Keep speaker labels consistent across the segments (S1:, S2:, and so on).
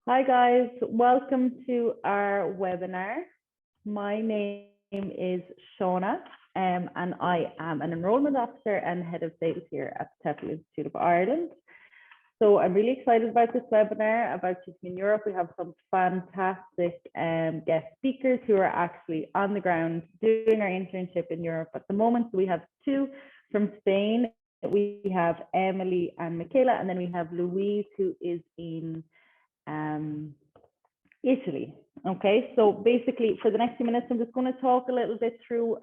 S1: Hi guys, welcome to our webinar. My name is Shauna and I am an enrolment officer and head of sales here at the TEFL Institute of Ireland. So I'm really excited about this webinar about teaching in Europe. We have some fantastic guest speakers who are actually on the ground doing our internship in Europe at the moment. So we have two from Spain. We have Emily and Michaela, and then we have Louise who is in Italy. Okay, so basically for the next few minutes, I'm just going to talk a little bit through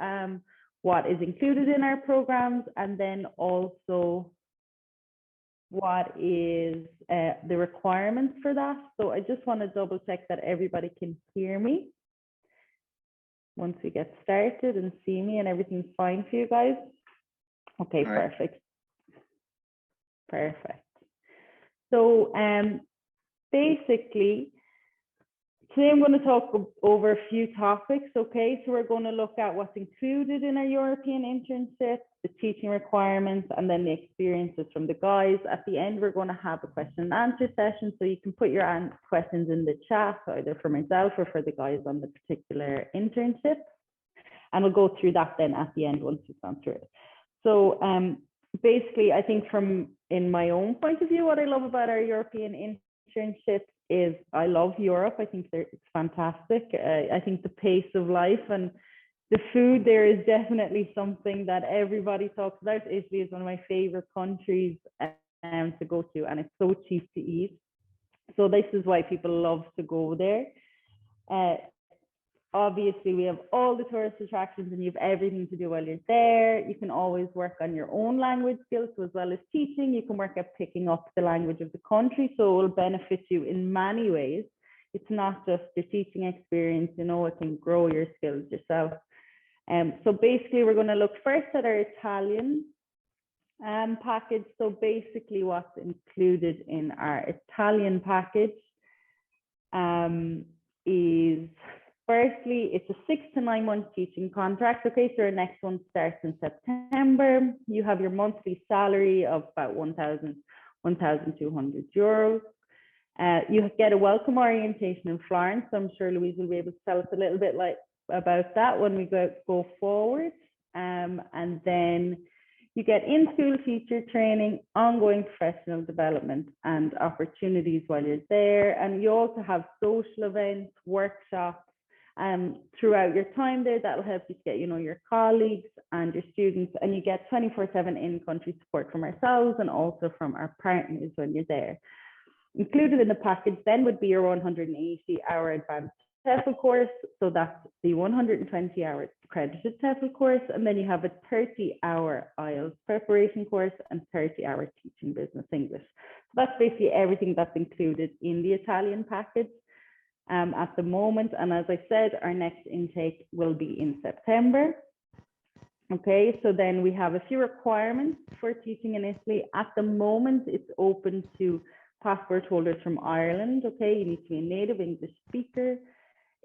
S1: what is included in our programs, and then also what is the requirements for that. So I just want to double check that everybody can hear me once we get started and see me and everything's fine for you guys. Okay, perfect. Perfect. So basically, today I'm going to talk over a few topics, okay? So we're going to look at what's included in our European internship, the teaching requirements, and then the experiences from the guys. At the end, we're going to have a question and answer session, so you can put your questions in the chat, either for myself or for the guys on the particular internship. And we'll go through that then at the end once we've gone through it. So basically, I think in my own point of view, what I love about our European internships is I love Europe. I think it's fantastic. I think the pace of life and the food there is definitely something that everybody talks about. Italy is one of my favorite countries to go to, and it's so cheap to eat. So this is why people love to go there. Obviously, we have all the tourist attractions and you have everything to do while you're there. You can always work on your own language skills. So as well as teaching, you can work at picking up the language of the country. So it will benefit you in many ways. It's not just your teaching experience, it can grow your skills yourself. So basically, we're going to look first at our Italian package. So basically what's included in our Italian package is... Firstly, it's a 6 to 9 month teaching contract. Okay, so our next one starts in September. You have your monthly salary of about 1,200 euros. You get a welcome orientation in Florence. So I'm sure Louise will be able to tell us a little bit about that when we go forward. And then you get in-school teacher training, ongoing professional development, and opportunities while you're there. And you also have social events, workshops, throughout your time there. That'll help you to get, your colleagues and your students, and you get 24/7 in-country support from ourselves and also from our partners when you're there. Included in the package then would be your 180-hour advanced TEFL course. So that's the 120-hour accredited TEFL course, and then you have a 30-hour IELTS preparation course and 30-hour teaching business English. So that's basically everything that's included in the Italian package at the moment. And as I said, our next intake will be in September. Okay, so then we have a few requirements for teaching in Italy. At the moment, it's open to passport holders from Ireland. Okay, you need to be a native English speaker,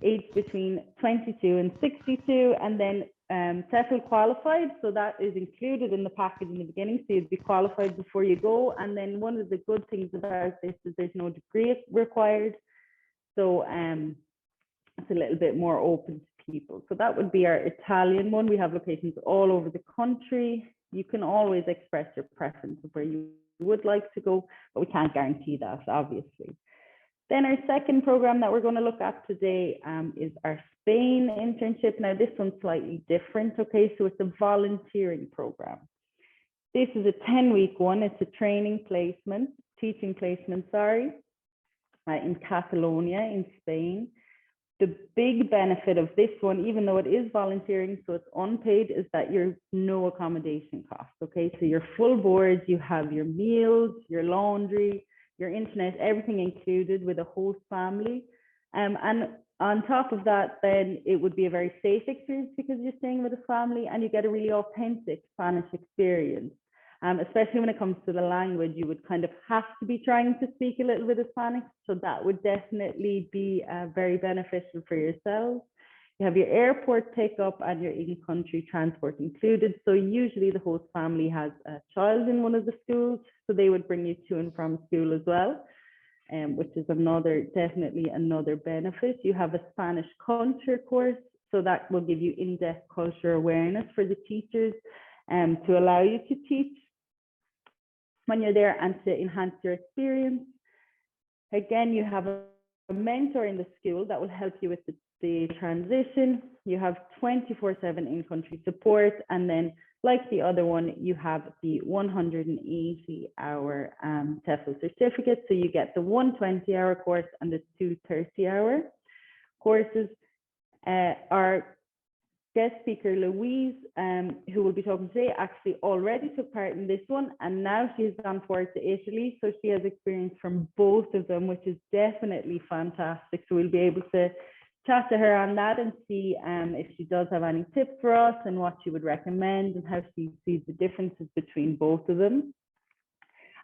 S1: aged between 22 and 62, and then TEFL qualified. So that is included in the package in the beginning. So you'd be qualified before you go. And then one of the good things about this is there's no degree required. So it's a little bit more open to people. So that would be our Italian one. We have locations all over the country. You can always express your preference of where you would like to go, but we can't guarantee that, obviously. Then our second program that we're going to look at today is our Spain internship. Now, this one's slightly different, okay? So it's a volunteering program. This is a 10-week one. It's a teaching placement, in Catalonia in Spain. The big benefit of this one, even though it is volunteering, so it's unpaid, is that you're no accommodation costs. Okay, so you're full board, you have your meals, your laundry, your internet, everything included with a host family. And on top of that, then it would be a very safe experience because you're staying with a family and you get a really authentic Spanish experience. Especially when it comes to the language, you would kind of have to be trying to speak a little bit of Spanish. So that would definitely be very beneficial for yourselves. You have your airport pickup and your in-country transport included. So usually the host family has a child in one of the schools, so they would bring you to and from school as well. which is definitely another benefit. You have a Spanish culture course, so that will give you in-depth culture awareness for the teachers to allow you to teach when you're there and to enhance your experience. Again, you have a mentor in the school that will help you with the transition. You have 24/7 in-country support, and then like the other one, you have the 180-hour TEFL certificate. So you get the 120-hour course and the 2 30-hour courses. Our guest speaker, Louise, who will be talking today, actually already took part in this one, and now she's gone forward to Italy. So she has experience from both of them, which is definitely fantastic. So we'll be able to chat to her on that and see if she does have any tips for us and what she would recommend and how she sees the differences between both of them.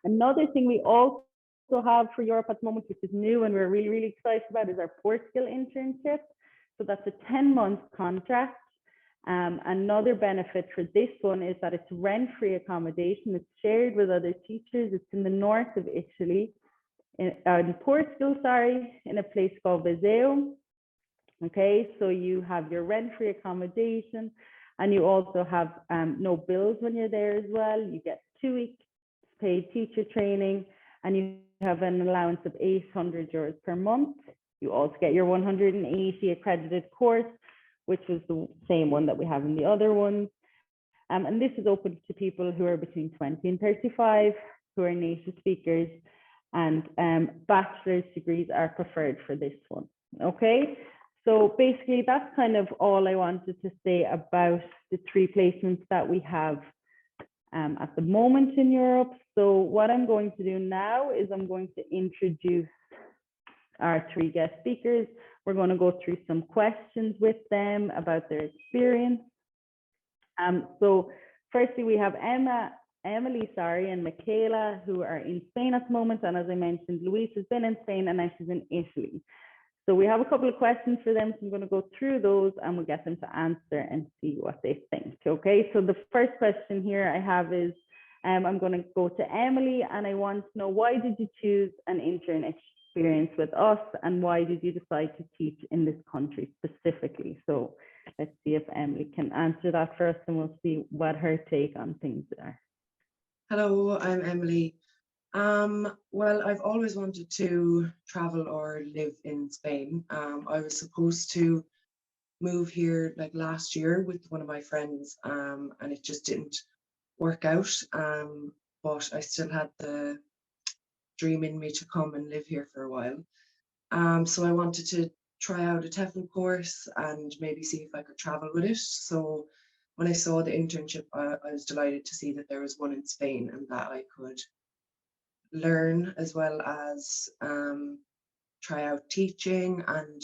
S1: Another thing we also have for Europe at the moment, which is new and we're really, really excited about, is our Portugal internship. So that's a 10-month contract. Another benefit for this one is that it's rent-free accommodation. It's shared with other teachers. It's in the north of Italy, in Portugal, sorry, in a place called Viseu. Okay, so you have your rent-free accommodation, and you also have no bills when you're there as well. You get 2 weeks paid teacher training, and you have an allowance of 800 euros per month. You also get your 180 accredited course, which was the same one that we have in the other ones. And this is open to people who are between 20 and 35, who are native speakers, and bachelor's degrees are preferred for this one. Okay, so basically that's kind of all I wanted to say about the 3 placements that we have at the moment in Europe. So what I'm going to do now is I'm going to introduce our 3 guest speakers. We're going to go through some questions with them about their experience. So firstly, we have Emily, and Michaela, who are in Spain at the moment. And as I mentioned, Louise has been in Spain and now she's in Italy. So we have a couple of questions for them. So I'm going to go through those and we'll get them to answer and see what they think. Okay, so the first question here I have is, I'm going to go to Emily, and I want to know, why did you choose an intern experience with us, and why did you decide to teach in this country specifically? So let's see if Emily can answer that first, and we'll see what her take on things are.
S2: Hello, I'm Emily. Well, I've always wanted to travel or live in Spain. I was supposed to move here like last year with one of my friends, and it just didn't work out. But I still had the dream in me to come and live here for a while. So I wanted to try out a TEFL course and maybe see if I could travel with it. So when I saw the internship, I was delighted to see that there was one in Spain and that I could learn as well as try out teaching and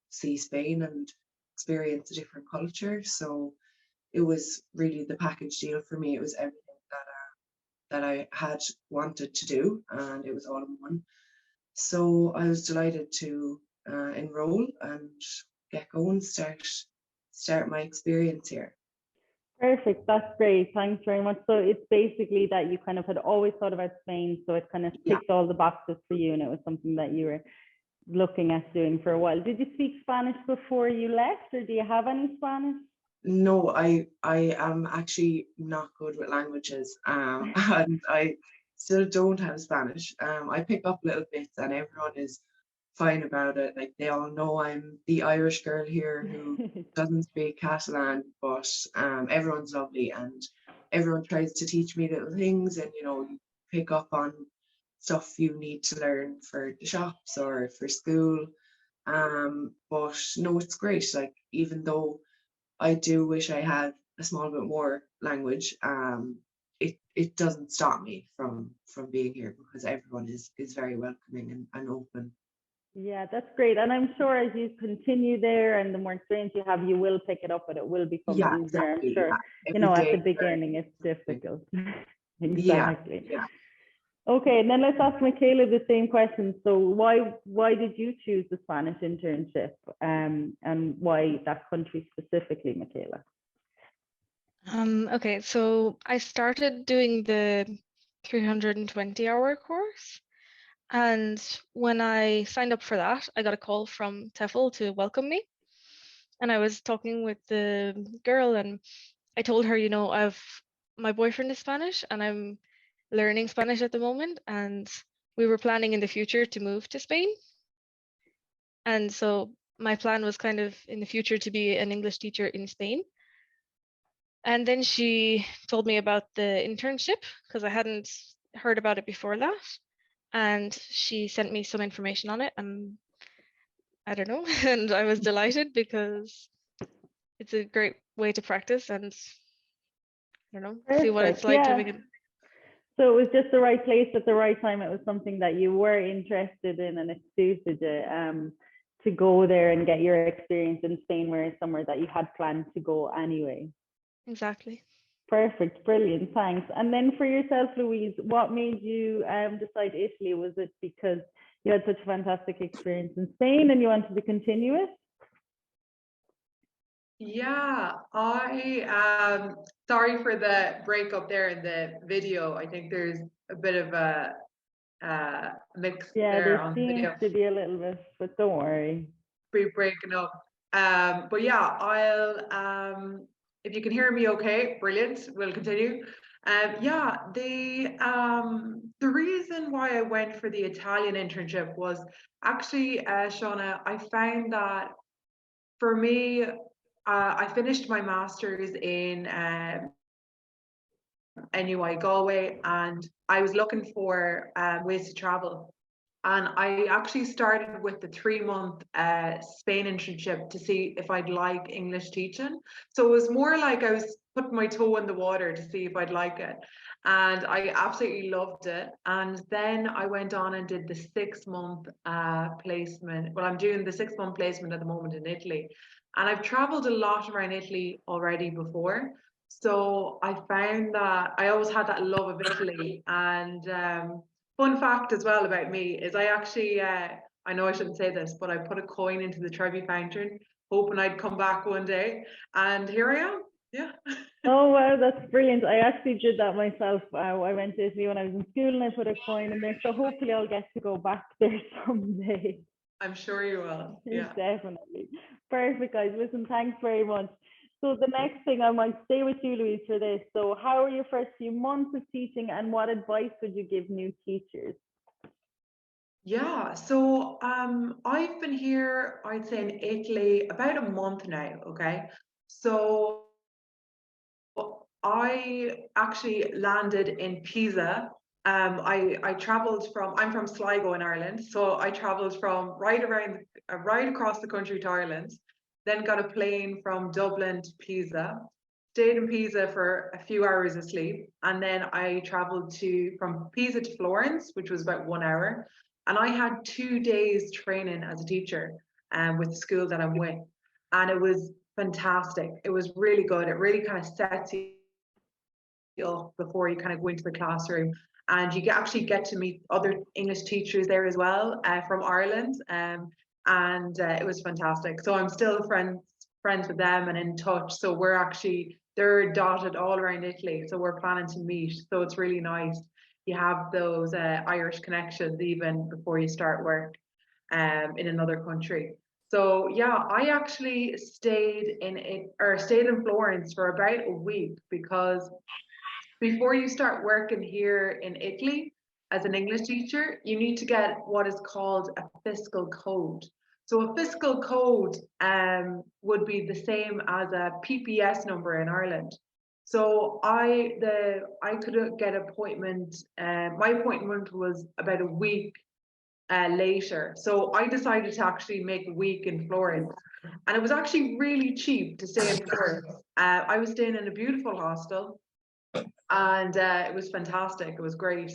S2: see Spain and experience a different culture. So it was really the package deal for me. It was everything that I had wanted to do, and it was all in one. So I was delighted to enroll and get going, start my experience here.
S1: Perfect, that's great. Thanks very much. So it's basically that you kind of had always thought about Spain, so it kind of ticked all the boxes for you, and it was something that you were looking at doing for a while. Did you speak Spanish before you left, or do you have any Spanish?
S2: No, I am actually not good with languages, and I still don't have Spanish. I pick up little bits, and everyone is fine about it. Like, they all know I'm the Irish girl here who doesn't speak Catalan, but everyone's lovely, and everyone tries to teach me little things, and you pick up on stuff you need to learn for the shops or for school. But no, it's great. Like, even though I do wish I had a small bit more language, it doesn't stop me from being here, because everyone is very welcoming and open.
S1: Yeah, that's great. And I'm sure as you continue there and the more experience you have, you will pick it up, but it will become easier.
S2: Exactly,
S1: I'm sure, at the beginning, it's difficult. Exactly.
S2: Yeah.
S1: Okay, and then let's ask Michaela the same question. So why did you choose the Spanish internship, and why that country specifically, Michaela?
S3: Okay, so I started doing the 320-hour course, And when I signed up for that, I got a call from TEFL to welcome me. And I was talking with the girl, and I told her, my boyfriend is Spanish and I'm learning Spanish at the moment. And we were planning in the future to move to Spain. And so my plan was kind of in the future to be an English teacher in Spain. And then she told me about the internship because I hadn't heard about it before that. And she sent me some information on it, and I don't know, and I was delighted because it's a great way to practice and I don't know, see what it's
S1: Perfect.
S3: like
S1: Yeah.
S3: living in.
S1: So it was just the right place at the right time. It was something that you were interested in, and it suited you to go there and get your experience in Spain, where it's somewhere that you had planned to go anyway.
S3: Exactly.
S1: Perfect, brilliant, thanks. And then for yourself, Louise, what made you decide Italy? Was it because you had such a fantastic experience in Spain and you wanted to continue it?
S4: Yeah, I sorry for the breakup there in the video. I think there's a bit of a mix
S1: Yeah,
S4: there
S1: there
S4: on the
S1: seems
S4: video.
S1: to be a little bit, but don't worry.
S4: Be breaking up. But yeah, I'll if you can hear me okay, brilliant. We'll continue. Yeah, the reason why I went for the Italian internship was actually, Shauna, I found that for me, I finished my master's in NUI Galway, and I was looking for ways to travel. And I actually started with the 3-month Spain internship to see if I'd like English teaching. So it was more like I was putting my toe in the water to see if I'd like it. And I absolutely loved it. And then I went on and did the 6-month placement. Well, I'm doing the 6-month placement at the moment in Italy. And I've traveled a lot around Italy already before. So I found that I always had that love of Italy. And fun fact as well about me is I actually, I know I shouldn't say this, but I put a coin into the Trevi fountain, hoping I'd come back one day. And here I am. Yeah.
S1: Oh, wow, that's brilliant. I actually did that myself. I went to Italy when I was in school and I put a coin in there. So hopefully I'll get to go back there someday.
S4: I'm sure you will. Yeah.
S1: Definitely. Perfect, guys. Listen, thanks very much. So the next thing, I might stay with you, Louise, for this. So how were your first few months of teaching, and what advice would you give new teachers?
S4: Yeah, so I've been here, I'd say in Italy, about a month now, okay? So I actually landed in Pisa. I traveled from, I'm from Sligo in Ireland, so I traveled from right across the country to Ireland, then got a plane from Dublin to Pisa, stayed in Pisa for a few hours of sleep, and then I traveled from Pisa to Florence, which was about 1 hour, and I had 2 days training as a teacher with the school that I'm with, and it was fantastic. It was really good. It really kind of sets you before you kind of go into the classroom, and you actually get to meet other English teachers there as well from Ireland, and it was fantastic. So I'm still friends with them and in touch. So they're dotted all around Italy, so we're planning to meet. So it's really nice. You have those Irish connections even before you start work in another country. So yeah, I actually stayed in Florence for about a week because before you start working here in Italy as an English teacher, you need to get what is called a fiscal code. So a fiscal code would be the same as a PPS number in Ireland. So I could get appointment. My appointment was about a week later. So I decided to actually make a week in Florence, and it was actually really cheap to stay in Florence. I was staying in a beautiful hostel, and it was fantastic. It was great.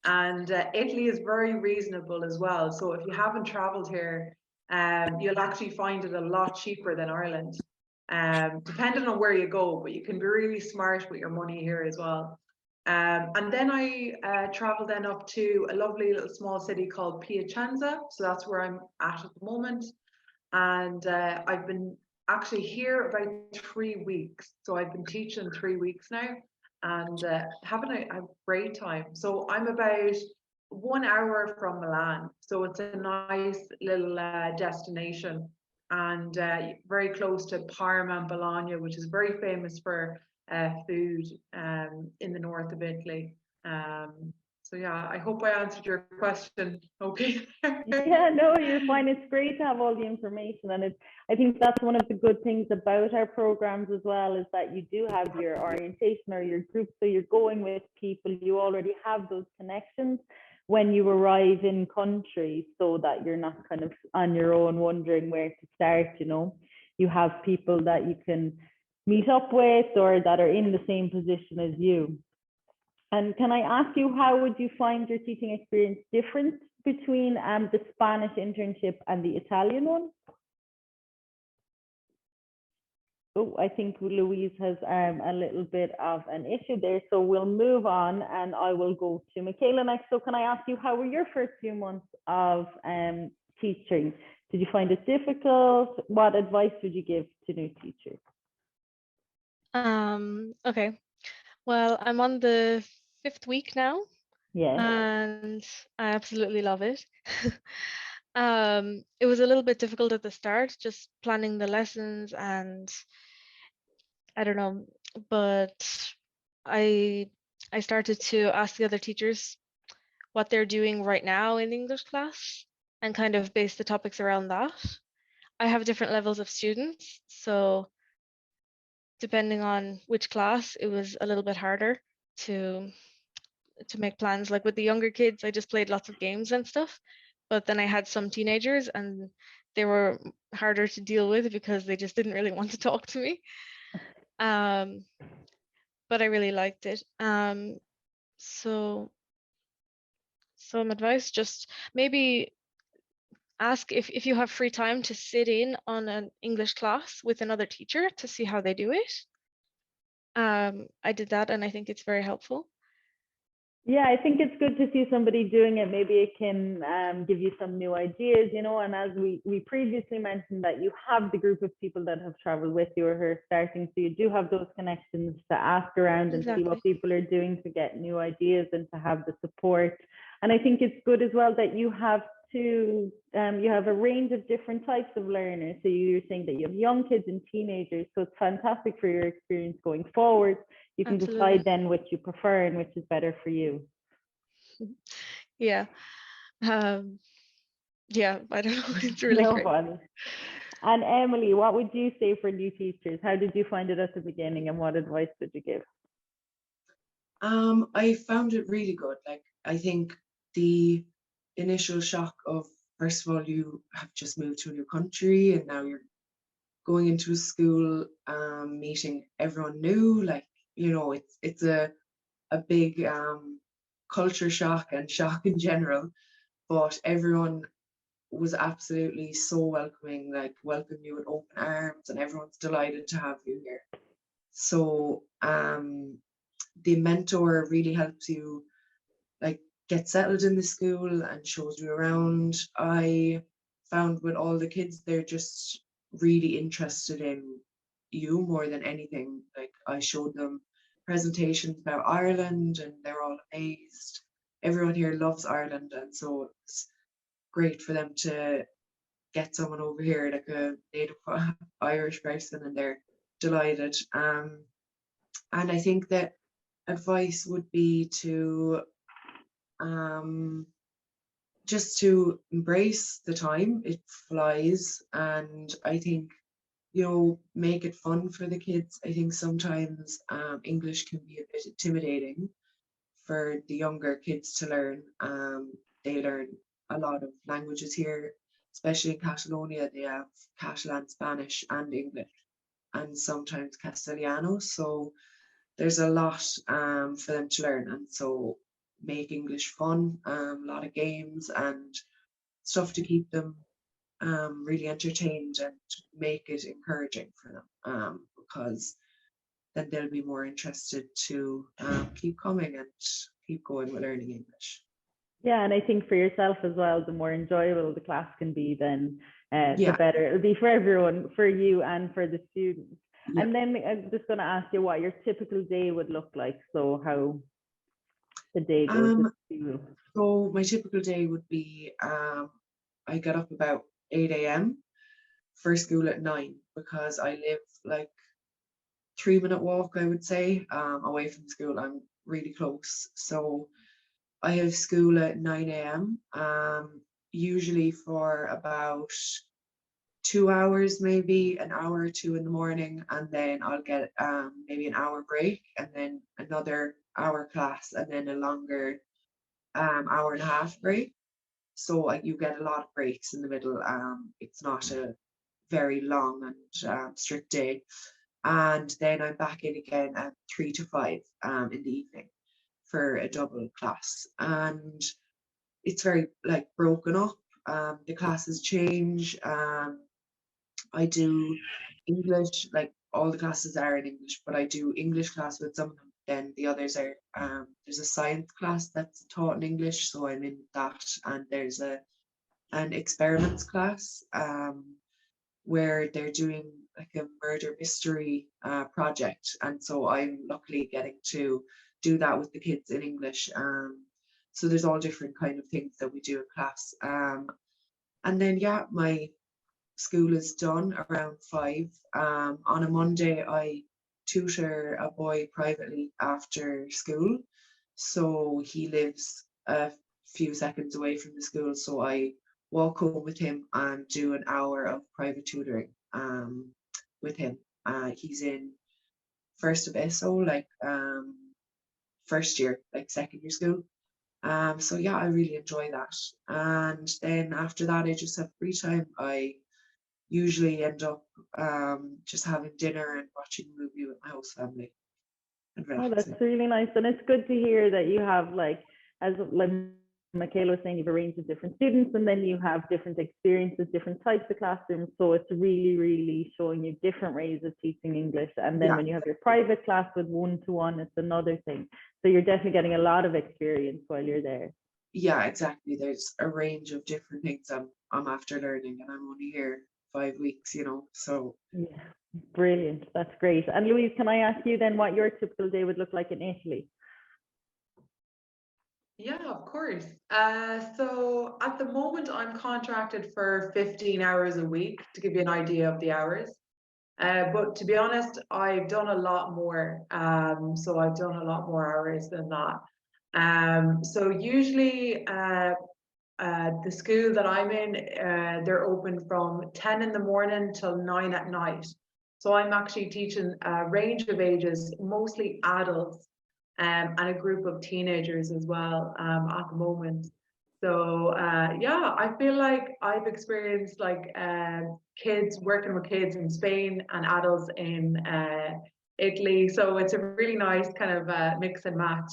S4: And Italy is very reasonable as well. So if you haven't traveled here, you'll actually find it a lot cheaper than Ireland, depending on where you go, but you can be really smart with your money here as well. And then I traveled then up to a lovely little small city called Piacenza. So that's where I'm at the moment. And I've been actually here about 3 weeks. So I've been teaching 3 weeks now, and having a great time. So I'm about 1 hour from Milan, so it's a nice little destination, and very close to Parma and Bologna, which is very famous for food in the north of Italy. So yeah, I hope I answered your question. Okay.
S1: Yeah, no, you're fine. It's great to have all the information, and I think that's one of the good things about our programs as well, is that you do have your orientation or your group, so you're going with people, you already have those connections when you arrive in country, so that you're not kind of on your own wondering where to start. You have people that you can meet up with or that are in the same position as you. And can I ask you, how would you find your teaching experience different between the Spanish internship and the Italian one? Oh, I think Louise has a little bit of an issue there, so we'll move on and I will go to Michaela next. So can I ask you, how were your first few months of teaching? Did you find it difficult? What advice would you give to new teachers?
S3: Okay. Well, I'm on the 5th week now,
S1: Yes.
S3: and I absolutely love it. It was a little bit difficult at the start, just planning the lessons, and I don't know, but I started to ask the other teachers what they're doing right now in English class and kind of base the topics around that. I have different levels of students, so depending on which class, it was a little bit harder to make plans. Like with the younger kids, I just played lots of games and stuff. But then I had some teenagers and they were harder to deal with because they just didn't really want to talk to me. But I really liked it. So some advice, just maybe ask if you have free time to sit in on an English class with another teacher to see how they do it. I did that and I think it's very helpful.
S1: Yeah, I think it's good to see somebody doing it. Maybe it can give you some new ideas, and as we previously mentioned, that you have the group of people that have traveled with you or who are starting, so you do have those connections to ask around and see what people are doing to get new ideas and to have the support. And I think it's good as well that you have you have a range of different types of learners. So you're saying that you have young kids and teenagers, so it's fantastic for your experience going forward. You can decide then which you prefer and which is better for you.
S3: Yeah. Yeah, I don't know. It's really great.
S1: Fun. And Emily, what would you say for new teachers? How did you find it at the beginning and what advice would you give?
S2: I found it really good. Like, I think the initial shock of, first of all, you have just moved to a new country and now you're going into a school, meeting everyone new. Like, it's a big culture shock and shock in general, but everyone was absolutely so welcoming, like welcome you with open arms, and everyone's delighted to have you here. So the mentor really helps you like get settled in the school and shows you around. I found with all the kids, they're just really interested in you more than anything. Like, I showed them presentations about Ireland and they're all amazed. Everyone here loves Ireland, and so it's great for them to get someone over here, like a native Irish person, and they're delighted. And I think that advice would be to just to embrace the time. It flies, and I think, make it fun for the kids. I think sometimes English can be a bit intimidating for the younger kids to learn. They learn a lot of languages here, especially in Catalonia. They have Catalan, Spanish, and English, and sometimes Castellano. So there's a lot for them to learn, and so make English fun. A lot of games and stuff to keep them really entertained and make it encouraging for them, because then they'll be more interested to keep coming and keep going with learning English.
S1: Yeah, and I think for yourself as well, the more enjoyable the class can be, then
S2: Yeah.
S1: the better it'll be for everyone, for you and for the students.
S2: Yeah.
S1: And then I'm just going to ask you what your typical day would look like. So how? the day goes
S2: Um,
S1: at school?
S2: So my typical day would be I get up about 8 a.m. for school at 9 because I live like 3-minute walk, I would say, away from school. I'm really close. So I have school at 9 a.m. Usually for about 2 hours, maybe an hour or two in the morning, and then I'll get maybe an hour break and then another hour class and then a longer hour and a half break. So you get a lot of breaks in the middle. It's not a very long and strict day. And then I'm back in again at 3 to 5 in the evening for a double class. And it's very like broken up. The classes change. I do English, like all the classes are in English, but I do English class with some of them. Then the others are there's a science class that's taught in English, so I'm in that, and there's an experiments class where they're doing like a murder mystery project, and so I'm luckily getting to do that with the kids in English. So there's all different kind of things that we do in class. And then yeah, my school is done around 5. On a Monday, I tutor a boy privately after school. So he lives a few seconds away from the school. So I walk home with him and do an hour of private tutoring with him. He's in first of SO, like first year, like second year school. So yeah, I really enjoy that. And then after that, I just have free time. I usually end up just having dinner and watching a movie with my host family and
S1: Oh,
S2: relaxing.
S1: that's really nice. And it's good to hear that you have as like Michaela was saying, you have a range of different students and then you have different experiences, different types of classrooms. So it's really, really showing you different ways of teaching English. And then
S2: Yeah.
S1: when you have your private class with 1-to-1, it's another thing. So you're definitely getting a lot of experience while you're there.
S2: Yeah, exactly. There's a range of different things I'm after learning, and I'm only here 5 weeks, so
S1: Yeah, brilliant. That's great. And Louise, can I ask you then what your typical day would look like in Italy?
S4: Yeah, of course. So at the moment, I'm contracted for 15 hours a week to give you an idea of the hours. But to be honest, I've done a lot more. So I've done a lot more hours than that. So usually, the school that I'm in, they're open from 10 in the morning till 9 at night. So I'm actually teaching a range of ages, mostly adults, and a group of teenagers as well at the moment. So yeah, I feel like I've experienced like kids working with kids in Spain and adults in Italy. So it's a really nice kind of mix and match.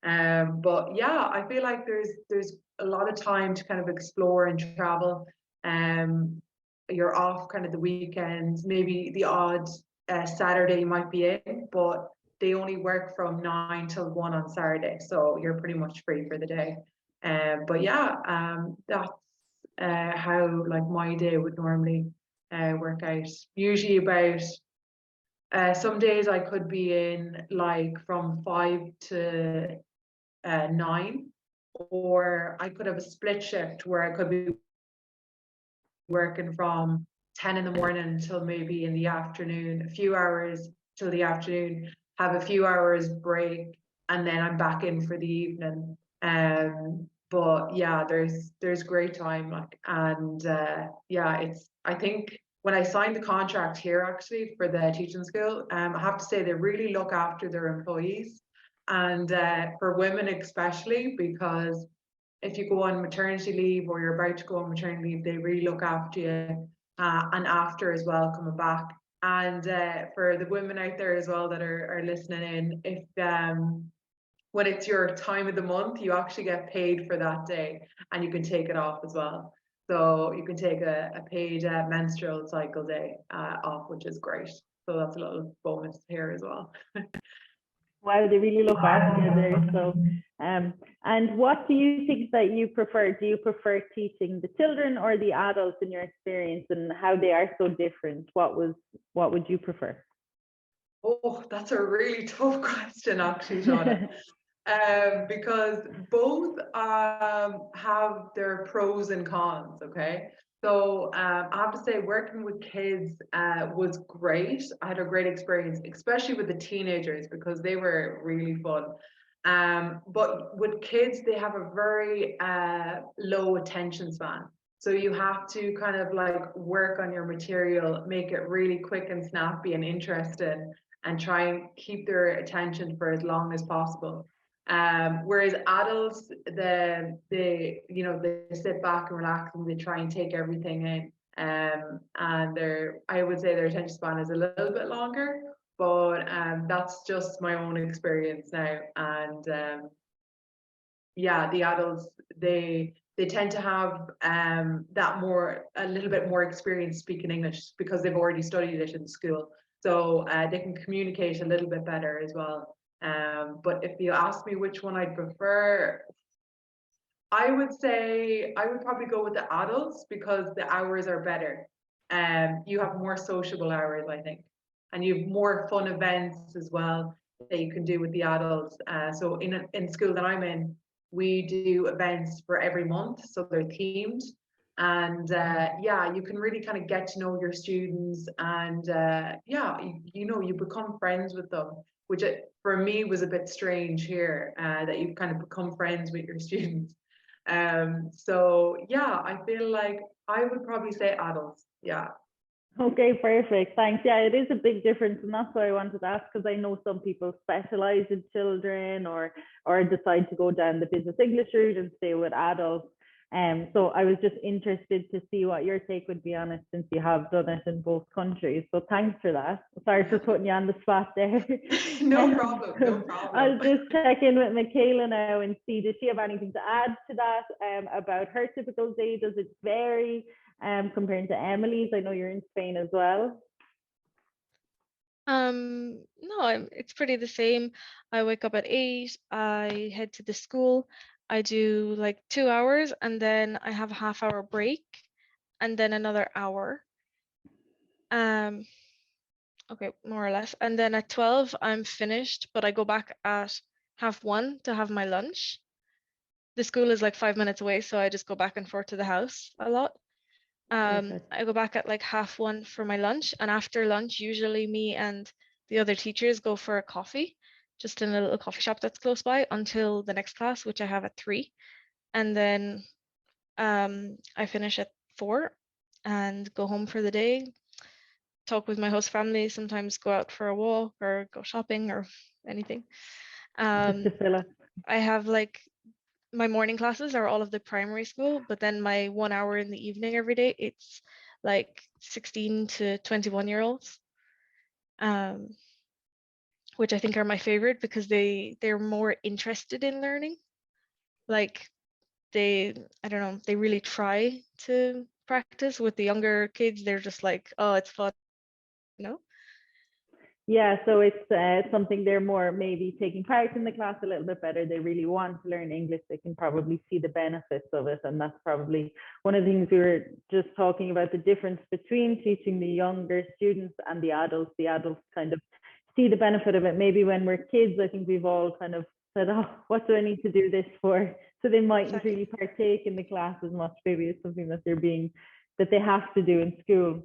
S4: But yeah, I feel like there's a lot of time to kind of explore and travel. You're off kind of the weekends, maybe the odd Saturday you might be in, but they only work from 9 till 1 on Saturday, so you're pretty much free for the day. But yeah, that's how like my day would normally work out. Usually about some days I could be in like from 5 to 9, or I could have a split shift where I could be working from 10 in the morning until maybe in the afternoon, a few hours till the afternoon, have a few hours break, and then I'm back in for the evening. But yeah, there's great time, like, and yeah, I think when I signed the contract here actually for the teaching school, I have to say they really look after their employees, and for women especially, because if you go on maternity leave or you're about to go on maternity leave, they really look after you, and after as well coming back. And for the women out there as well that are listening in, if when it's your time of the month, you actually get paid for that day, and you can take it off as well. So you can take a paid menstrual cycle day off, which is great. So that's a little bonus here as well.
S1: Wow, they really look after you there. So, and what do you think that you prefer? Do you prefer teaching the children or the adults in your experience, and how they are so different? What would you prefer?
S4: Oh, that's a really tough question, actually, Shauna. because both have their pros and cons. Okay, so I have to say, working with kids was great. I had a great experience, especially with the teenagers, because they were really fun. But with kids, they have a very low attention span. So you have to kind of like work on your material, make it really quick and snappy and interesting, and try and keep their attention for as long as possible. Whereas adults, they sit back and relax and they try and take everything in. And I would say their attention span is a little bit longer, but that's just my own experience now. And yeah, the adults, they tend to have a little bit more experience speaking English because they've already studied it in school. So they can communicate a little bit better as well. But if you ask me which one I'd prefer, I would say I would probably go with the adults because the hours are better. You have more sociable hours, I think, and you have more fun events as well that you can do with the adults. So in school that I'm in, we do events for every month, so they're themed. And yeah, you can really kind of get to know your students, and yeah, you become friends with them, which for me was a bit strange here, that you kind of become friends with your students. So yeah, I feel like I would probably say adults. Yeah.
S1: Okay, perfect. Thanks. Yeah, it is a big difference, and that's why I wanted to ask, because I know some people specialize in children or decide to go down the business English route and stay with adults. So I was just interested to see what your take would be on it, since you have done it in both countries. So thanks for that. Sorry for putting you on the spot there.
S4: No problem. No problem.
S1: I'll just check in with Michaela now and see, does she have anything to add to that about her typical day? Does it vary compared to Emily's? I know you're in Spain as well.
S3: No, it's pretty the same. I wake up at 8, I head to the school, I do like 2 hours, and then I have a half-hour break, and then another hour. Okay, more or less. And then at 12, I'm finished, but I go back at 1:30 to have my lunch. The school is like 5 minutes away, so I just go back and forth to the house a lot.
S1: Perfect.
S3: I go back at like 1:30 for my lunch, and after lunch, usually me and the other teachers go for a coffee, just in a little coffee shop that's close by, until the next class, which I have at 3. And then I finish at 4 and go home for the day, talk with my host family, sometimes go out for a walk or go shopping or anything.
S1: Just to fill up.
S3: I have like my morning classes are all of the primary school, but then my 1 hour in the evening every day, it's like 16 to 21-year-olds, which I think are my favorite because they're more interested in learning. Like I don't know, they really try to practice. With the younger kids, they're just like, oh, it's fun, you know?
S1: Yeah, so it's something they're more maybe taking part in the class a little bit better. They really want to learn English. They can probably see the benefits of it. And that's probably one of the things we were just talking about, the difference between teaching the younger students and the adults. The adults kind of see the benefit of it. Maybe when we're kids, I think we've all kind of said, oh, what do I need to do this for? So they mightn't
S3: Exactly.
S1: really partake in the class as much. Maybe it's something that they have to do in school.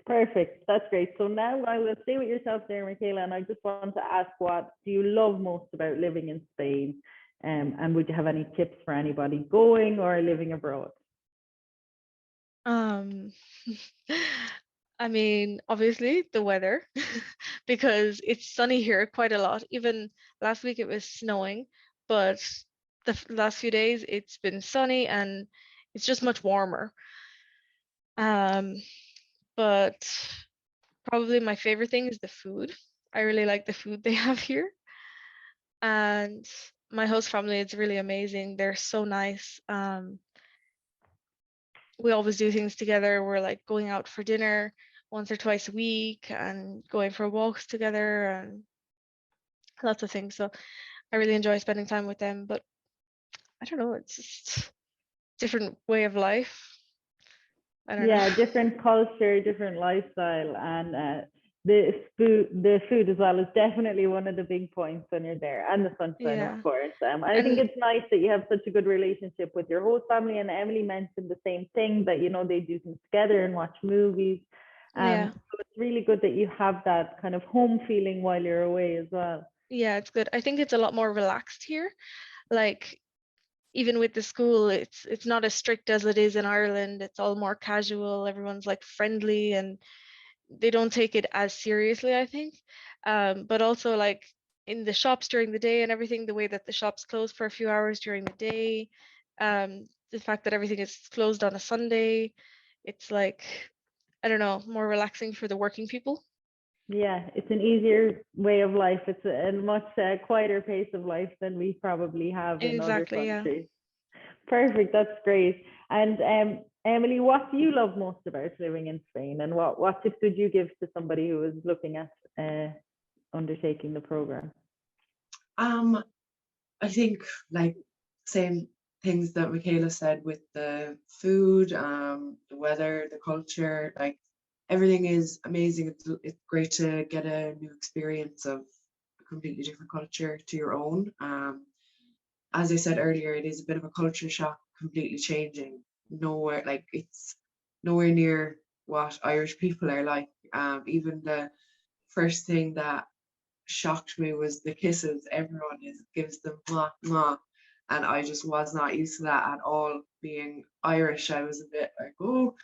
S1: Perfect. That's great. So now I will stay with yourself there, Michaela, and I just want to ask, what do you love most about living in Spain? And would you have any tips for anybody going or living abroad?
S3: I mean, obviously the weather, because it's sunny here quite a lot. Even last week it was snowing, but the last few days it's been sunny and it's just much warmer. But probably my favorite thing is the food. I really like the food they have here. And my host family is really amazing. They're so nice. We always do things together. We're like going out for dinner once or twice a week and going for walks together and lots of things. So I really enjoy spending time with them. But I don't know, it's just different way of life. I don't know.
S1: Yeah, different culture, different lifestyle, and the food as well is definitely one of the big points when you're there, and the sunshine,
S3: Yeah.
S1: of course. I think
S3: And
S1: it's nice that you have such a good relationship with your host family, and Emily mentioned the same thing, that they do things together and watch movies.
S3: yeah,
S1: So it's really good that you have that kind of home feeling while you're away as well.
S3: yeah, it's good. I think it's a lot more relaxed here. Like even with the school, it's not as strict as it is in Ireland. It's all more casual. Everyone's like friendly and they don't take it as seriously, I think. But also like in the shops during the day and everything, the way that the shops close for a few hours during the day, the fact that everything is closed on a Sunday, it's like, I don't know, more relaxing for the working people.
S1: Yeah, it's an easier way of life. It's a much quieter pace of life than we probably have in other
S3: Exactly, yeah.
S1: countries. Perfect, that's great. And Emily, what do you love most about living in Spain, and what tips would you give to somebody who is looking at undertaking the program?
S2: I think like same things that Michaela said with the food, the weather, the culture, like everything is amazing. It's great to get a new experience of a completely different culture to your own. As I said earlier, it is a bit of a culture shock, completely changing. Nowhere like it's nowhere near what Irish people are like. Even the first thing that shocked me was the kisses. Everyone gives them mwah, mwah. And I just was not used to that at all. Being Irish, I was a bit like, oh,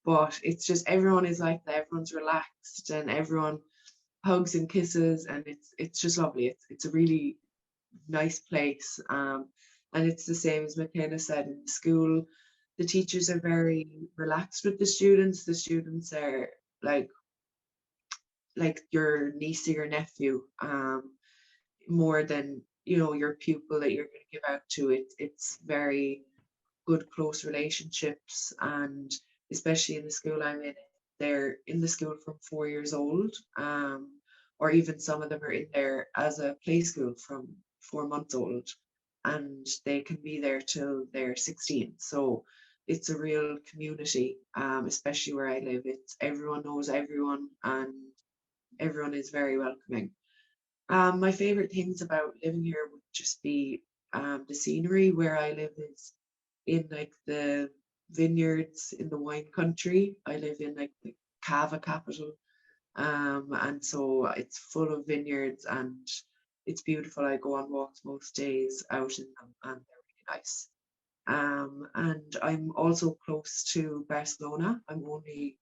S2: but it's just everyone is like that. Everyone's relaxed and everyone hugs and kisses, and it's just lovely. It's a really nice place. And it's the same as McKenna said in school. The teachers are very relaxed with the students. The students are like your niece or your nephew, more than your pupil that you're going to give out to. It's very good close relationships, and especially in the school I'm in, they're in the school from 4 years old, or even some of them are in there as a play school from 4 months old, and they can be there till they're 16. So it's a real community, especially where I live. It's everyone knows everyone, and everyone is very welcoming. My favorite things about living here would just be the scenery. Where I live is in like the vineyards in the wine country. I live in like the Cava capital, and so it's full of vineyards and it's beautiful. I go on walks most days out in them, and they're really nice. And I'm also close to Barcelona. I'm only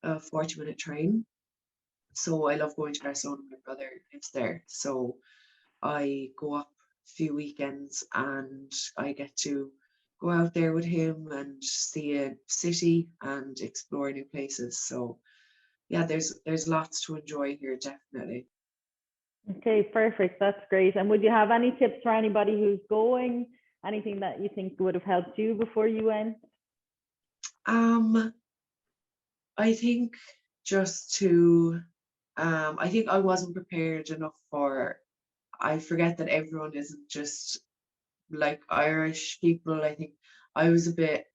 S2: a 40-minute train, so I love going to Barcelona. My brother lives there, so I go up a few weekends and I get to go out there with him and see a city and explore new places. So yeah, there's lots to enjoy here, definitely.
S1: Okay, perfect. That's great. And would you have any tips for anybody who's going? Anything that you think would have helped you before you went?
S2: Um, I think just to I think I wasn't prepared enough for. I forget that everyone isn't just like Irish people. I think I was a bit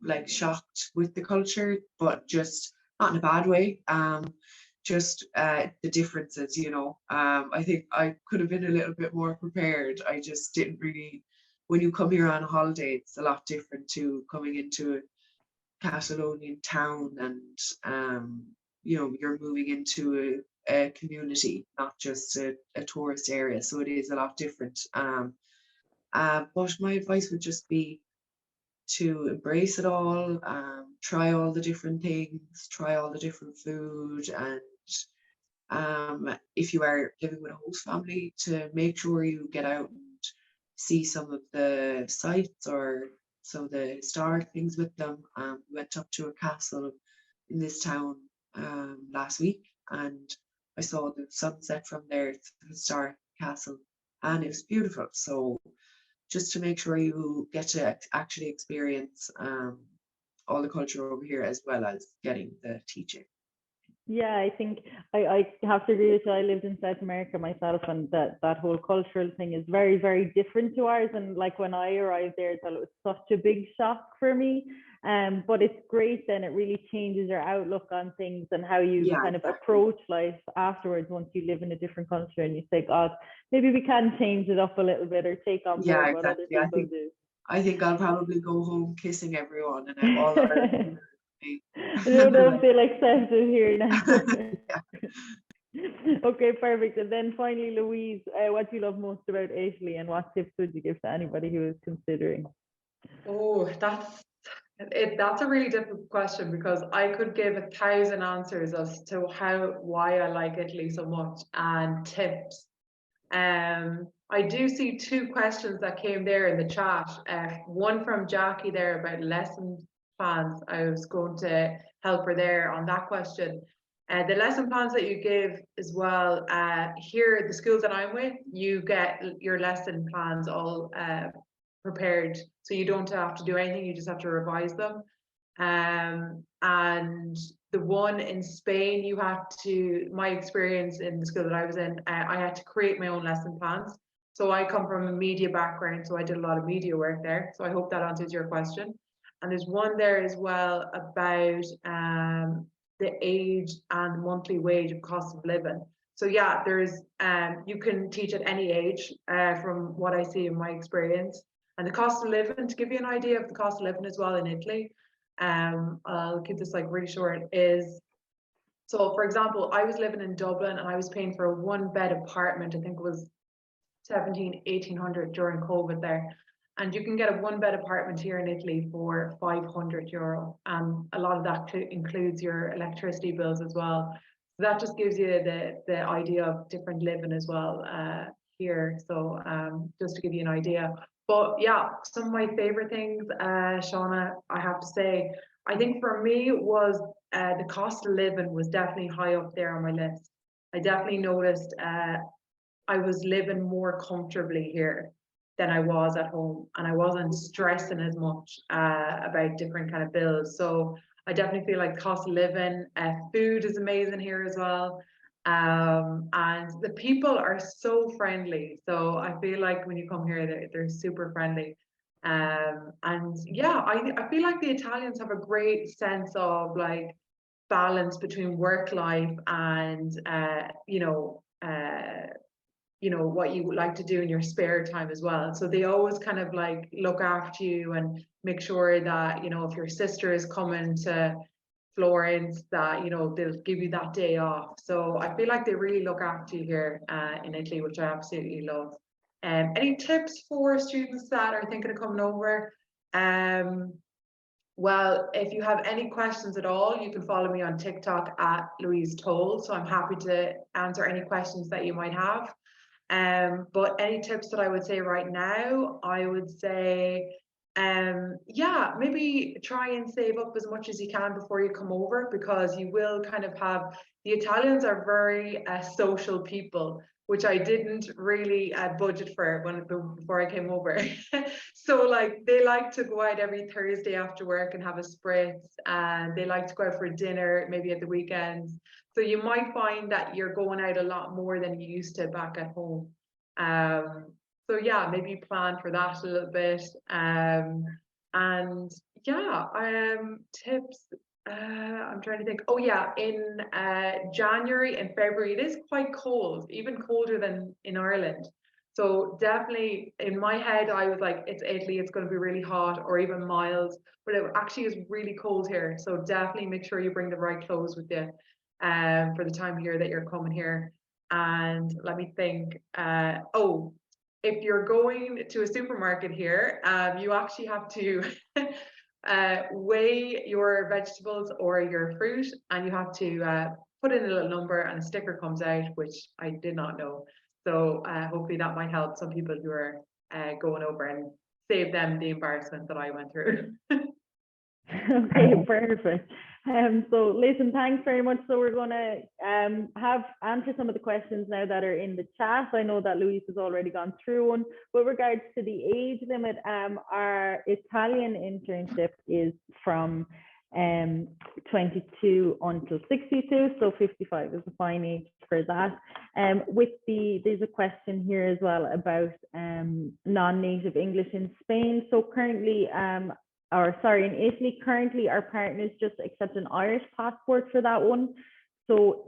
S2: like shocked with the culture, but just not in a bad way. Just the differences, I think I could have been a little bit more prepared. I just didn't really. When you come here on holiday, it's a lot different to coming into a Catalonian town, and you're moving into a community, not just a tourist area. So it is a lot different. But my advice would just be to embrace it all, try all the different things, try all the different food, and if you are living with a host family, to make sure you get out and see some of the sites or some of the historic things with them. We went up to a castle in this town last week, and I saw the sunset from there. It's a historic castle, and it was beautiful. So just to make sure you get to actually experience all the culture over here, as well as getting the teaching.
S1: Yeah, I think I have to agree with you. I lived in South America myself, and that whole cultural thing is very, very different to ours. And like when I arrived there, I thought it was such a big shock for me. But it's great then, it really changes your outlook on things and how you
S2: Yeah,
S1: kind of
S2: exactly.
S1: approach life afterwards once you live in a different country and you say, God, maybe we can change it up a little bit or take on
S2: Yeah,
S1: board what other
S2: exactly.
S1: people do.
S2: I think I'll probably go home kissing everyone and have all the
S1: I don't know if they'll accept it here
S2: Yeah.
S1: now. Okay, perfect. And then finally, Louise, what do you love most about Italy, and what tips would you give to anybody who is considering?
S4: Oh, that's a really difficult question because I could give 1,000 answers as to why I like Italy so much and tips. I do see two questions that came there in the chat. One from Jackie there about lesson plans. I was going to help her there on that question. The lesson plans that you give as well, here at the school that I'm with, you get your lesson plans all prepared. So you don't have to do anything, you just have to revise them. And the one in Spain, you have to, my experience in the school that I was in, I had to create my own lesson plans. So I come from a media background, so I did a lot of media work there. So I hope that answers your question. And there's one there as well about the age and monthly wage of cost of living. So yeah, there's you can teach at any age from what I see in my experience. And the cost of living, to give you an idea of the cost of living as well in Italy, I'll keep this like really short, is, so for example, I was living in Dublin and I was paying for a 1-bed apartment, I think it was 1,800 during COVID there. And you can get a 1-bed apartment here in Italy for €500. And a lot of that includes your electricity bills as well. So that just gives you the idea of different living as well here. So just to give you an idea. But yeah, some of my favorite things, Shauna, I have to say, I think for me was the cost of living was definitely high up there on my list. I definitely noticed I was living more comfortably here than I was at home, and I wasn't stressing as much about different kind of bills. So I definitely feel like cost of living, food is amazing here as well. And the people are so friendly. So I feel like when you come here, they're super friendly. And yeah, I feel like the Italians have a great sense of like balance between work life and what you would like to do in your spare time as well. So they always kind of like look after you and make sure that, if your sister is coming to Florence, that, they'll give you that day off. So I feel like they really look after you here in Italy, which I absolutely love. Any tips for students that are thinking of coming over? Well, if you have any questions at all, you can follow me on TikTok at Louise Toll. So I'm happy to answer any questions that you might have. But any tips that I would say right now, I would say, yeah, maybe try and save up as much as you can before you come over, because you will kind of have, the Italians are very social people, which I didn't really budget for before I came over. So like they like to go out every Thursday after work and have a spritz, and they like to go out for dinner maybe at the weekends. So you might find that you're going out a lot more than you used to back at home. So yeah, maybe plan for that a little bit. And yeah, tips. I'm trying to think. Oh yeah, in January and February, it is quite cold, even colder than in Ireland. So definitely in my head, I was like, it's Italy, it's going to be really hot or even mild, but it actually is really cold here. So definitely make sure you bring the right clothes with you for the time here that you're coming here. And let me think, oh, if you're going to a supermarket here, you actually have to weigh your vegetables or your fruit, and you have to put in a little number and a sticker comes out, which I did not know. So hopefully that might help some people who are going over and save them the embarrassment that I went through.
S1: Okay, perfect. So listen, thanks very much. So we're going to have answer some of the questions now that are in the chat. I know that Louise has already gone through one. With regards to the age limit, our Italian internship is from 22 until 62, so 55 is a fine age for that. There's a question here as well about non-native English in Spain. So currently, in Italy, currently our partners just accept an Irish passport for that one. So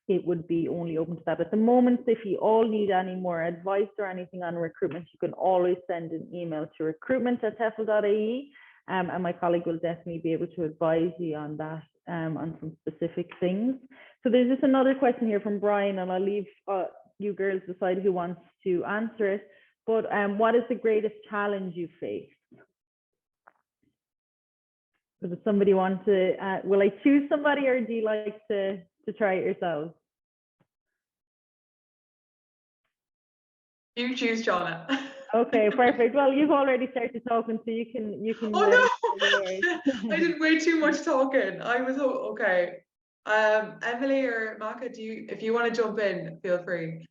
S1: it would be only open to that at the moment. If you all need any more advice or anything on recruitment, you can always send an email to recruitment@tefl.ie, and my colleague will definitely be able to advise you on that, on some specific things. So there's just another question here from Brian, and I'll leave you girls decide who wants to answer it. But what is the greatest challenge you face? Does somebody want to, will I choose somebody, or do you like to try it yourselves?
S4: You choose, Joanna.
S1: Okay, perfect. Well, you've already started talking, so you can.
S4: Oh no, I did way too much talking. I was okay. Emily or Maka, if you want to jump in, feel free.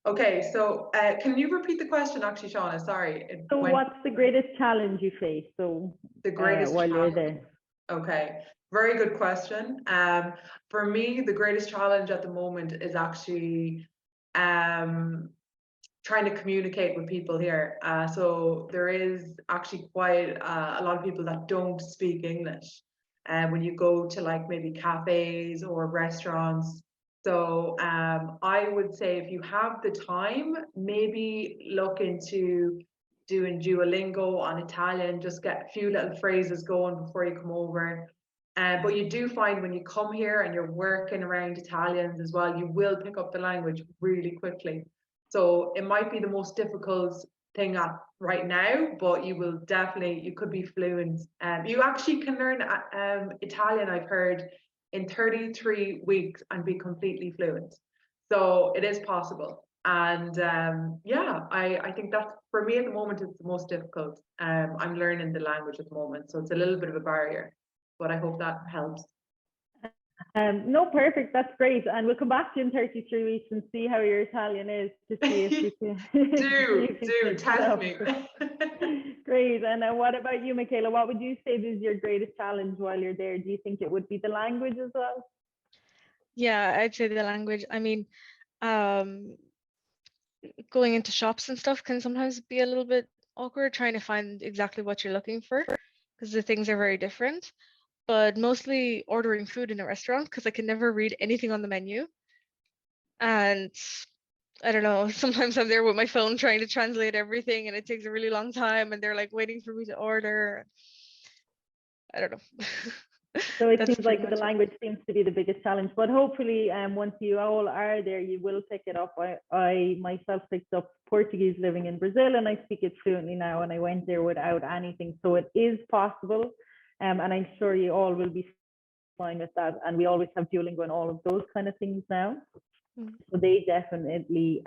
S4: Okay, so can you repeat the question, actually, Shauna? Sorry.
S1: So what's the greatest challenge you face? So
S4: the greatest
S1: while
S4: challenge.
S1: you're there.
S4: Okay, very good question. For me, the greatest challenge at the moment is actually trying to communicate with people here. So there is actually quite a lot of people that don't speak English. And when you go to like maybe cafes or restaurants. So I would say if you have the time, maybe look into doing Duolingo on Italian, just get a few little phrases going before you come over. But you do find when you come here and you're working around Italians as well, you will pick up the language really quickly. So it might be the most difficult thing right now, but you could be fluent. You actually can learn Italian, I've heard, in 33 weeks and be completely fluent. So it is possible. And yeah, I think that's, for me at the moment, it's the most difficult. I'm learning the language at the moment, so it's a little bit of a barrier, but I hope that helps.
S1: No, perfect. That's great. And we'll come back to you in 33 weeks and see how your Italian is, to see if you can.
S4: do test me.
S1: Great. And what about you, Michaela? What would you say is your greatest challenge while you're there? Do you think it would be the language as well?
S3: Yeah, I'd say the language. I mean, going into shops and stuff can sometimes be a little bit awkward, trying to find exactly what you're looking for, because the things are very different. But mostly ordering food in a restaurant, because I can never read anything on the menu. And I don't know, sometimes I'm there with my phone trying to translate everything, and it takes a really long time, and they're like waiting for me to order. I don't know.
S1: So it seems like the language seems to be the biggest challenge, but hopefully once you all are there, you will pick it up. I myself picked up Portuguese living in Brazil, and I speak it fluently now, and I went there without anything. So it is possible. And I'm sure you all will be fine with that. And we always have Duolingo and all of those kind of things now. So they definitely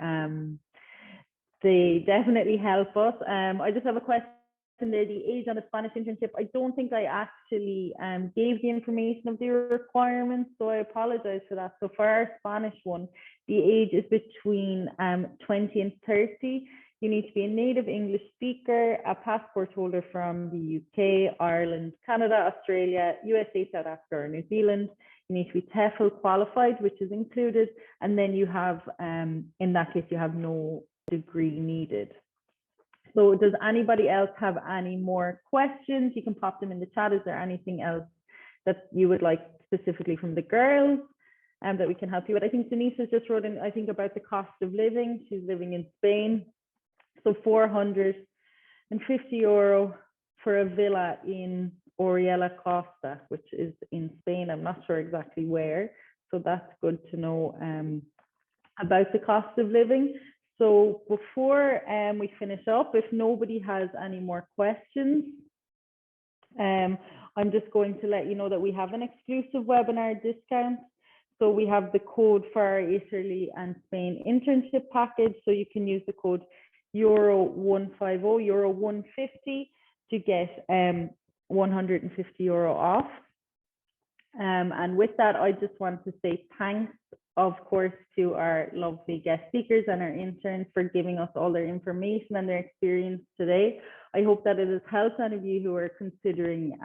S1: help us. I just have a question there, the age on a Spanish internship. I don't think I actually gave the information of the requirements, so I apologize for that. So for our Spanish one, the age is between 20 and 30. You need to be a native English speaker, a passport holder from the UK, Ireland, Canada, Australia, USA, South Africa, or New Zealand. You need to be TEFL qualified, which is included. And then you have, in that case, you have no degree needed. So does anybody else have any more questions? You can pop them in the chat. Is there anything else that you would like specifically from the girls that we can help you with? I think Denise has just wrote in, I think, about the cost of living. She's living in Spain. So 450 euro for a villa in Oriela Costa, which is in Spain. I'm not sure exactly where. So that's good to know about the cost of living. So before we finish up, if nobody has any more questions, I'm just going to let you know that we have an exclusive webinar discount. So we have the code for our Italy and Spain internship package. So you can use the code Euro150, Euro 150 to get 150 euro off. And with that, I just want to say thanks of course, to our lovely guest speakers and our interns for giving us all their information and their experience today. I hope that it has helped any of you who are considering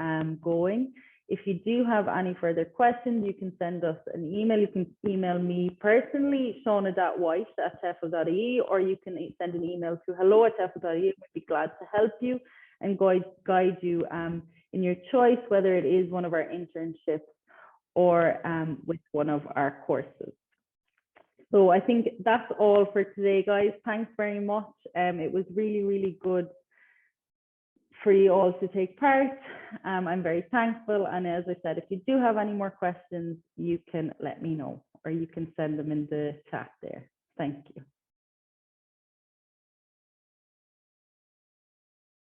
S1: going. If you do have any further questions, you can send us an email. You can email me personally, shauna.white@tefl.ie, or you can send an email to hello@tefl.ie. We'd be glad to help you and guide you in your choice, whether it is one of our internships or with one of our courses. So I think that's all for today, guys. Thanks very much. It was really, really good for you all to take part. I'm very thankful. And as I said, if you do have any more questions, you can let me know, or you can send them in the chat there. Thank you.